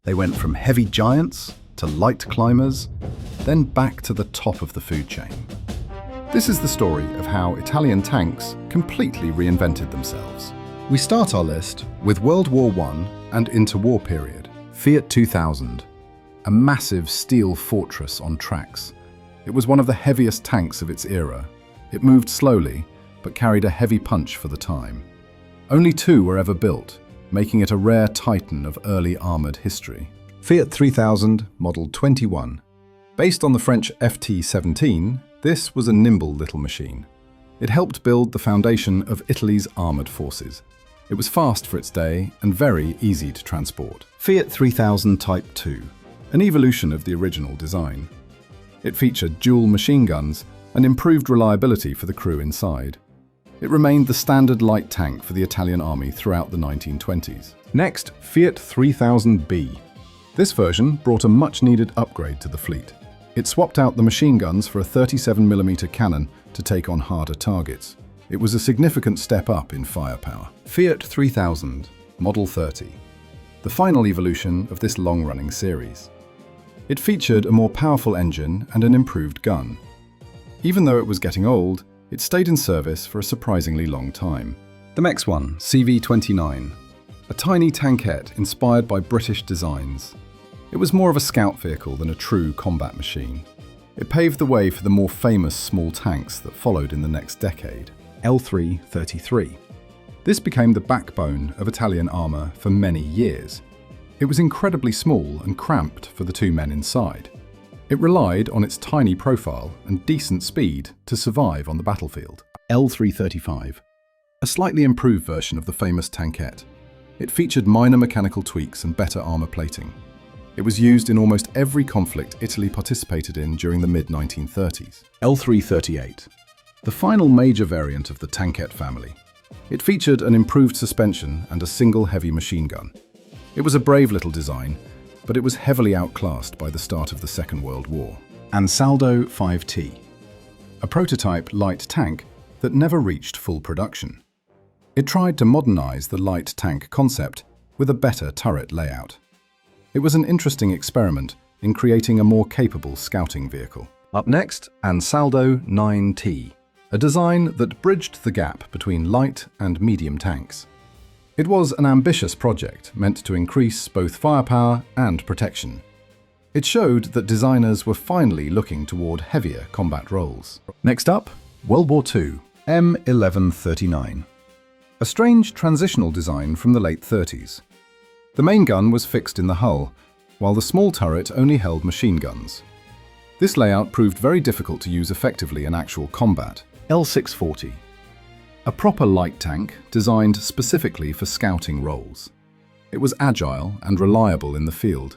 They went from heavy giants to light climbers, then back to the top of the food chain. This is the story of how Italian tanks completely reinvented themselves. We start our list with World War I and interwar period. Fiat 2000, a massive steel fortress on tracks. It was one of the heaviest tanks of its era. It moved slowly, but carried a heavy punch for the time. Only 2 were ever built, making it a rare titan of early armoured history. Fiat 3000, Model 21. Based on the French FT-17, this was a nimble little machine. It helped build the foundation of Italy's armoured forces. It was fast for its day and very easy to transport. Fiat 3000 Type 2, an evolution of the original design. It featured dual machine guns and improved reliability for the crew inside. It remained the standard light tank for the Italian army throughout the 1920s. Next, Fiat 3000B. This version brought a much-needed upgrade to the fleet. It swapped out the machine guns for a 37mm cannon to take on harder targets. It was a significant step up in firepower. Fiat 3000, Model 30. The final evolution of this long-running series. It featured a more powerful engine and an improved gun. Even though it was getting old, it stayed in service for a surprisingly long time. The next one, CV-29. A tiny tankette inspired by British designs. It was more of a scout vehicle than a true combat machine. It paved the way for the more famous small tanks that followed in the next decade. L333. This became the backbone of Italian armour for many years. It was incredibly small and cramped for the 2 men inside. It relied on its tiny profile and decent speed to survive on the battlefield. L335. A slightly improved version of the famous tankette. It featured minor mechanical tweaks and better armour plating. It was used in almost every conflict Italy participated in during the mid-1930s. L338. The final major variant of the tankette family. It featured an improved suspension and a single heavy machine gun. It was a brave little design, but it was heavily outclassed by the start of the Second World War. Ansaldo 5T. A prototype light tank that never reached full production. It tried to modernise the light tank concept with a better turret layout. It was an interesting experiment in creating a more capable scouting vehicle. Up next, Ansaldo 9T, a design that bridged the gap between light and medium tanks. It was an ambitious project meant to increase both firepower and protection. It showed that designers were finally looking toward heavier combat roles. Next up, World War II, M1139. A strange transitional design from the late 30s. The main gun was fixed in the hull, while the small turret only held machine guns. This layout proved very difficult to use effectively in actual combat. L640. A proper light tank designed specifically for scouting roles. It was agile and reliable in the field.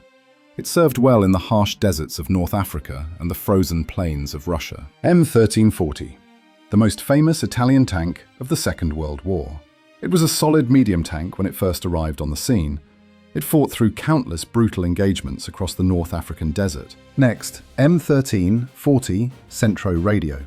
It served well in the harsh deserts of North Africa and the frozen plains of Russia. M1340. The most famous Italian tank of the Second World War. It was a solid medium tank when it first arrived on the scene. It fought through countless brutal engagements across the North African desert. Next, M1340 Centro Radio.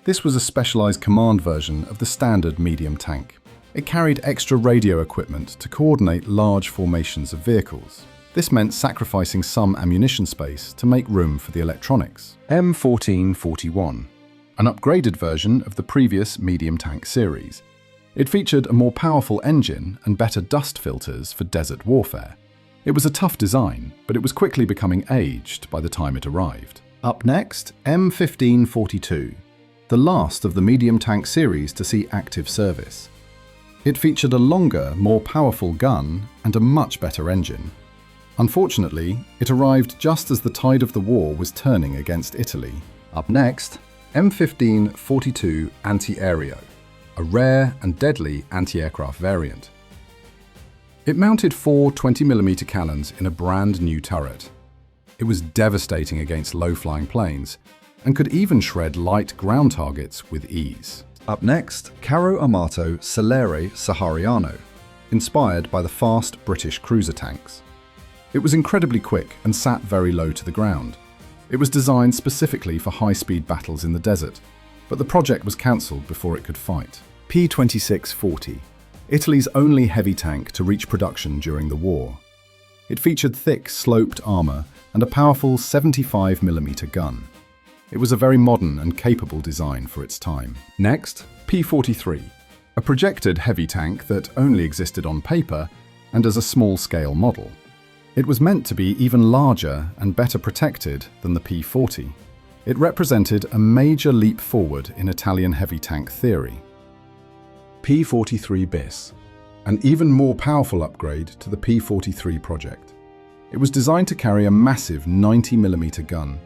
This was a specialized command version of the standard medium tank. It carried extra radio equipment to coordinate large formations of vehicles. This meant sacrificing some ammunition space to make room for the electronics. M1441, an upgraded version of the previous medium tank series. It featured a more powerful engine and better dust filters for desert warfare. It was a tough design, but it was quickly becoming aged by the time it arrived. Up next, M1542, the last of the medium tank series to see active service. It featured a longer, more powerful gun and a much better engine. Unfortunately, it arrived just as the tide of the war was turning against Italy. Up next, M1542 Anti-Aereo, a rare and deadly anti-aircraft variant. It mounted 4 20mm cannons in a brand new turret. It was devastating against low-flying planes and could even shred light ground targets with ease. Up next, Carro Armato Celere Sahariano, inspired by the fast British cruiser tanks. It was incredibly quick and sat very low to the ground. It was designed specifically for high-speed battles in the desert, but the project was cancelled before it could fight. P2640, Italy's only heavy tank to reach production during the war. It featured thick, sloped armour and a powerful 75mm gun. It was a very modern and capable design for its time. Next, P-43, a projected heavy tank that only existed on paper and as a small-scale model. It was meant to be even larger and better protected than the P-40. It represented a major leap forward in Italian heavy tank theory. P-43 bis, an even more powerful upgrade to the P-43 project. It was designed to carry a massive 90mm gun.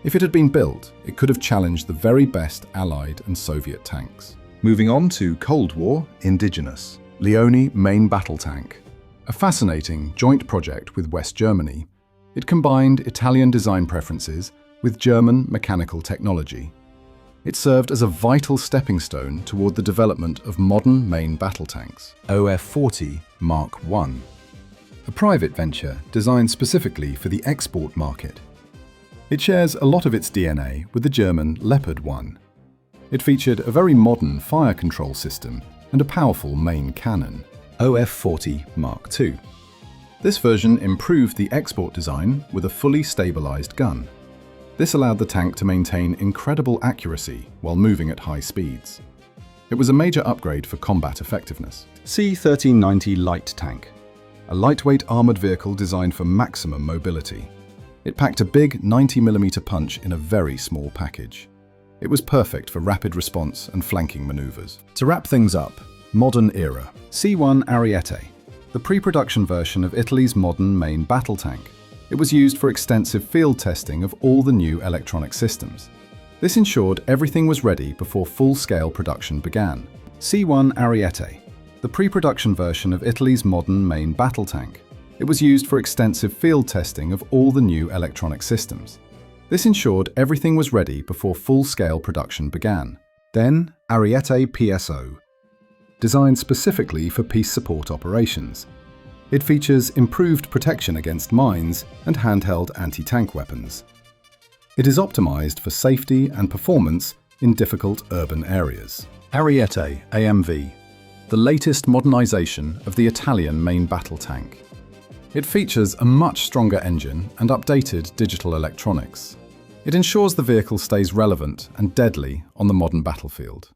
If it had been built, it could have challenged the very best Allied and Soviet tanks. Moving on to Cold War, Indigenous, Leone main battle tank. A fascinating joint project with West Germany. It combined Italian design preferences with German mechanical technology. It served as a vital stepping stone toward the development of modern main battle tanks. OF-40 Mark I. A private venture designed specifically for the export market. It shares a lot of its DNA with the German Leopard 1. It featured a very modern fire control system and a powerful main cannon. OF-40 Mark II. This version improved the export design with a fully stabilized gun. This allowed the tank to maintain incredible accuracy while moving at high speeds. It was a major upgrade for combat effectiveness. C-1390 light tank, a lightweight armored vehicle designed for maximum mobility. It packed a big 90mm punch in a very small package. It was perfect for rapid response and flanking maneuvers. To wrap things up, modern era. C-1 Ariete, the pre-production version of Italy's modern main battle tank. It was used for extensive field testing of all the new electronic systems. This ensured everything was ready before full-scale production began. C-1 Ariete, the pre-production version of Italy's modern main battle tank. It was used for extensive field testing of all the new electronic systems. This ensured everything was ready before full-scale production began. Then, Ariete PSO, designed specifically for peace support operations. It features improved protection against mines and handheld anti-tank weapons. It is optimized for safety and performance in difficult urban areas. Ariete AMV, the latest modernization of the Italian main battle tank. It features a much stronger engine and updated digital electronics. It ensures the vehicle stays relevant and deadly on the modern battlefield.